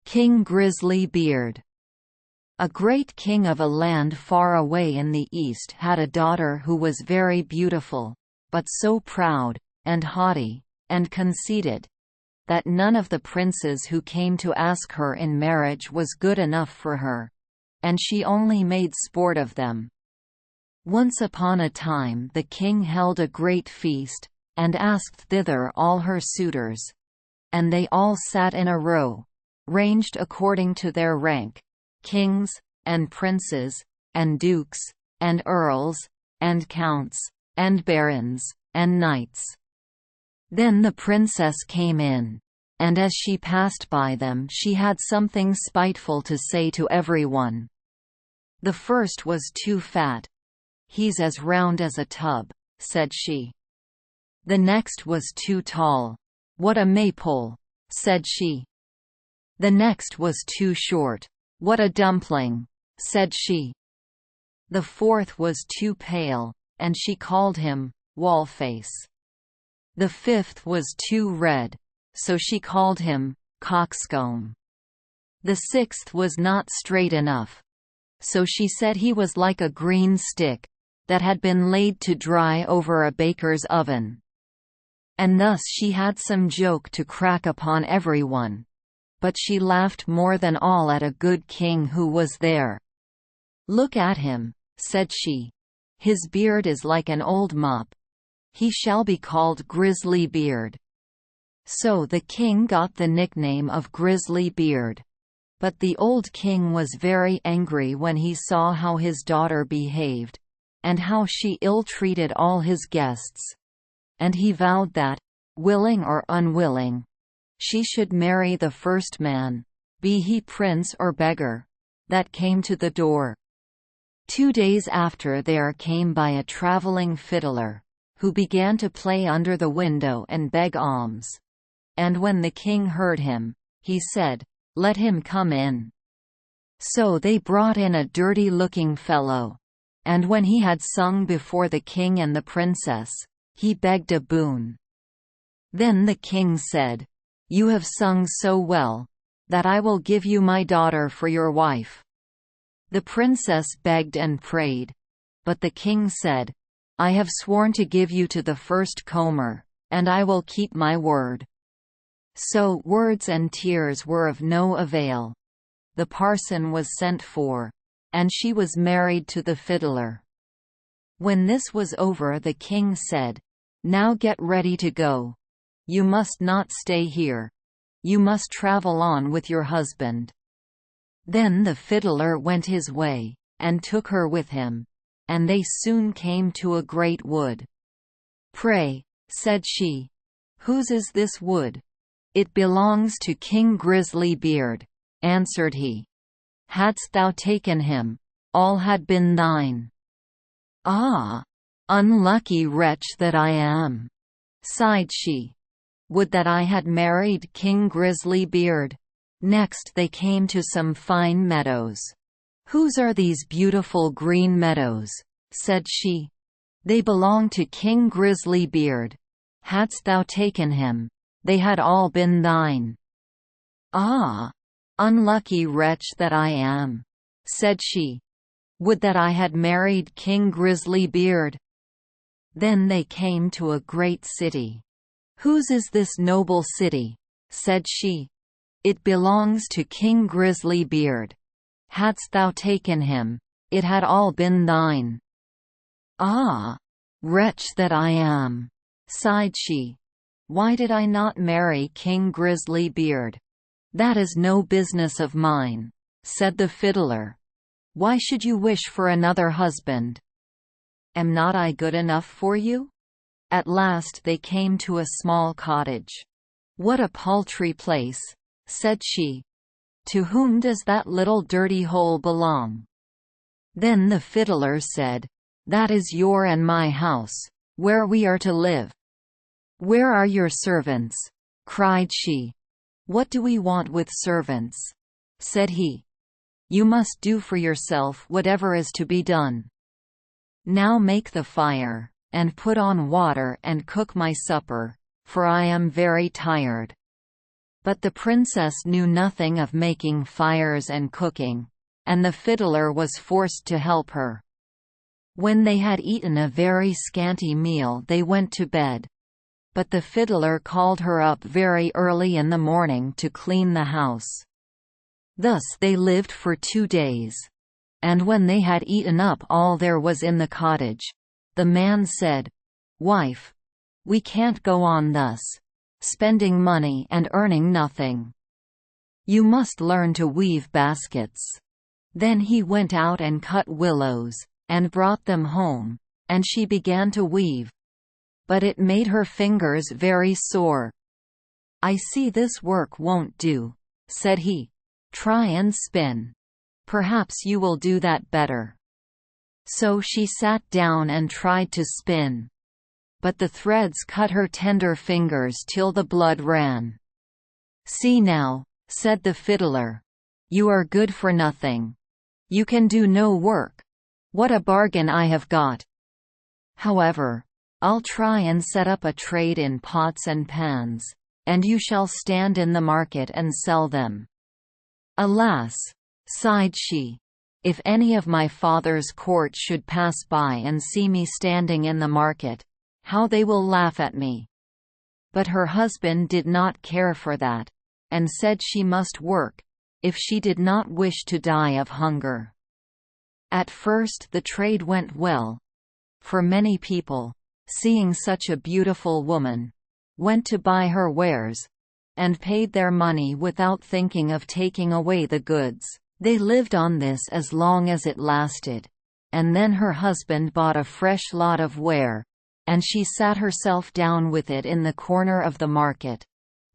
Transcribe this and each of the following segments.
King Grizzly Beard. A great king of a land far away in the east had a daughter who was very beautiful, but so proud, and haughty, and conceited, that none of the princes who came to ask her in marriage was good enough for her, and she only made sport of them. Once upon a time the king held a great feast, and asked thither all her suitors. And they all sat in a row, ranged according to their rank, kings, and princes, and dukes, and earls, and counts, and barons, and knights. Then the princess came in, and as she passed by them she had something spiteful to say to everyone. The first was too fat. "He's as round as a tub," said she. The next was too tall. "What a maypole," said she. The next was too short. "What a dumpling," said she. The fourth was too pale, and she called him Wallface. The fifth was too red, so she called him Coxcomb. The sixth was not straight enough, so she said he was like a green stick that had been laid to dry over a baker's oven. And thus she had some joke to crack upon everyone. But she laughed more than all at a good king who was there. "Look at him," said she. "His beard is like an old mop. He shall be called Grizzly Beard." So the king got the nickname of Grizzly Beard. But the old king was very angry when he saw how his daughter behaved, and how she ill-treated all his guests. And he vowed that, willing or unwilling, she should marry the first man, be he prince or beggar, that came to the door. 2 days after there came by a travelling fiddler, who began to play under the window and beg alms. And when the king heard him, he said, "Let him come in." So they brought in a dirty-looking fellow. And when he had sung before the king and the princess, he begged a boon. Then the king said, "You have sung so well, that I will give you my daughter for your wife." The princess begged and prayed, but the king said, "I have sworn to give you to the first comer, and I will keep my word." So words and tears were of no avail. The parson was sent for, and she was married to the fiddler. When this was over the king said, "Now get ready to go. You must not stay here. You must travel on with your husband." Then the fiddler went his way, and took her with him, and they soon came to a great wood. "Pray," said she, "whose is this wood?" "It belongs to King Grizzly Beard," answered he. "Hadst thou taken him, all had been thine." "Ah! Unlucky wretch that I am," sighed she. "Would that I had married King Grizzly Beard." Next they came to some fine meadows. "Whose are these beautiful green meadows?" said she. "They belong to King Grizzly Beard. Hadst thou taken him, they had all been thine." "Ah! Unlucky wretch that I am," said she. "Would that I had married King Grizzly Beard." Then they came to a great city. "Whose is this noble city?" said she. "It belongs to King Grizzly Beard. Hadst thou taken him, it had all been thine." "Ah! Wretch that I am," sighed she. "Why did I not marry King Grizzly Beard?" "That is no business of mine," said the fiddler. "Why should you wish for another husband? Am not I good enough for you?" At last they came to a small cottage. "What a paltry place," said she. "To whom does that little dirty hole belong?" Then the fiddler said, "That is your and my house, where we are to live." "Where are your servants?" cried she. "What do we want with servants?" said he. "You must do for yourself whatever is to be done. Now make the fire, and put on water and cook my supper, for I am very tired." But the princess knew nothing of making fires and cooking, and the fiddler was forced to help her. When they had eaten a very scanty meal they went to bed. But the fiddler called her up very early in the morning to clean the house. Thus they lived for 2 days. And when they had eaten up all there was in the cottage, the man said, "Wife, we can't go on thus, spending money and earning nothing. You must learn to weave baskets." Then he went out and cut willows, and brought them home, and she began to weave. But it made her fingers very sore. "I see this work won't do," said he. "Try and spin. Perhaps you will do that better." So she sat down and tried to spin. But the threads cut her tender fingers till the blood ran. "See now," said the fiddler, "you are good for nothing. You can do no work. What a bargain I have got! However, I'll try and set up a trade in pots and pans, and you shall stand in the market and sell them." "Alas," sighed she, "if any of my father's court should pass by and see me standing in the market, how they will laugh at me." But her husband did not care for that, and said she must work, if she did not wish to die of hunger. At first the trade went well, for many people, seeing such a beautiful woman, went to buy her wares, and paid their money without thinking of taking away the goods. They lived on this as long as it lasted, and then her husband bought a fresh lot of ware, and she sat herself down with it in the corner of the market.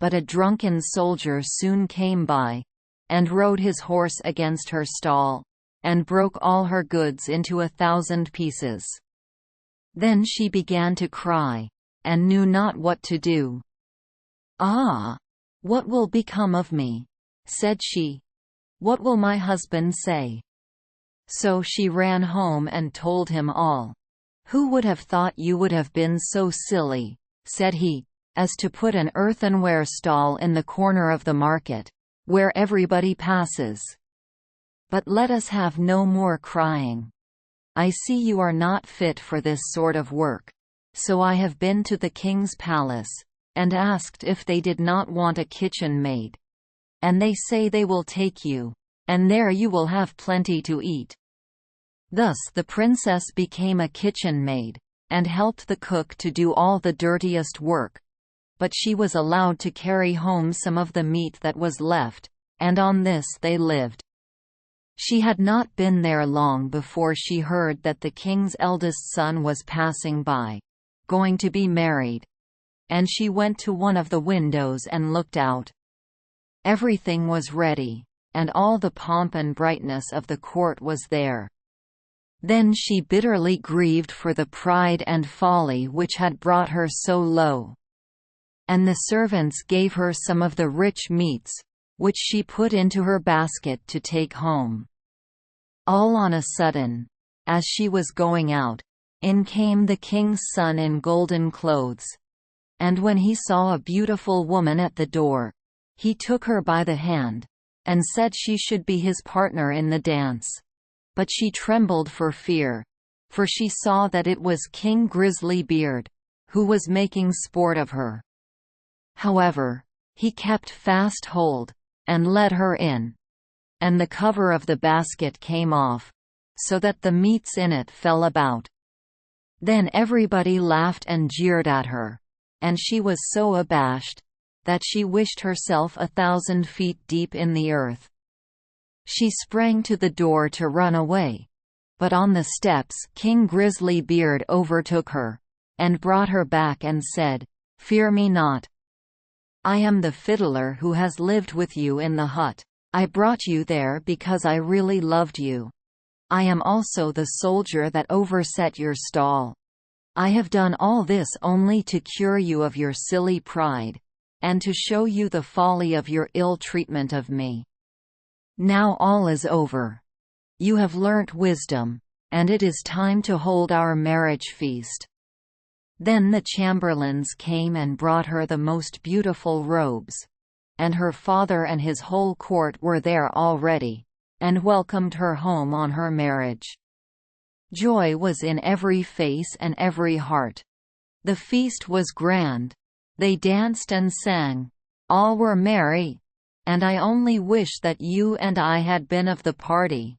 But a drunken soldier soon came by, and rode his horse against her stall, and broke all her goods into 1,000 pieces. Then she began to cry, and knew not what to do. "Ah! What will become of me?" said she. "What will my husband say?" So she ran home and told him all. "Who would have thought you would have been so silly," said he, "as to put an earthenware stall in the corner of the market, where everybody passes? But let us have no more crying. I see you are not fit for this sort of work, so I have been to the king's palace, and asked if they did not want a kitchen maid. And they say they will take you, and there you will have plenty to eat." Thus the princess became a kitchen maid, and helped the cook to do all the dirtiest work. But she was allowed to carry home some of the meat that was left, and on this they lived. She had not been there long before she heard that the king's eldest son was passing by, going to be married. And she went to one of the windows and looked out. Everything was ready, and all the pomp and brightness of the court was there. Then she bitterly grieved for the pride and folly which had brought her so low. And the servants gave her some of the rich meats, which she put into her basket to take home. All on a sudden, as she was going out, in came the king's son in golden clothes. And when he saw a beautiful woman at the door, he took her by the hand, and said she should be his partner in the dance. But she trembled for fear, for she saw that it was King Grizzly Beard, who was making sport of her. However, he kept fast hold, and led her in. And the cover of the basket came off, so that the meats in it fell about. Then everybody laughed and jeered at her, and she was so abashed, that she wished herself 1,000 feet deep in the earth. She sprang to the door to run away, but on the steps King Grizzly Beard overtook her, and brought her back and said, "Fear me not. I am the fiddler who has lived with you in the hut. I brought you there because I really loved you. I am also the soldier that overset your stall. I have done all this only to cure you of your silly pride, and to show you the folly of your ill treatment of me. Now all is over. You have learnt wisdom, and it is time to hold our marriage feast." Then the chamberlains came and brought her the most beautiful robes, and her father and his whole court were there already, and welcomed her home on her marriage. Joy was in every face and every heart. The feast was grand. They danced and sang. All were merry. And I only wish that you and I had been of the party.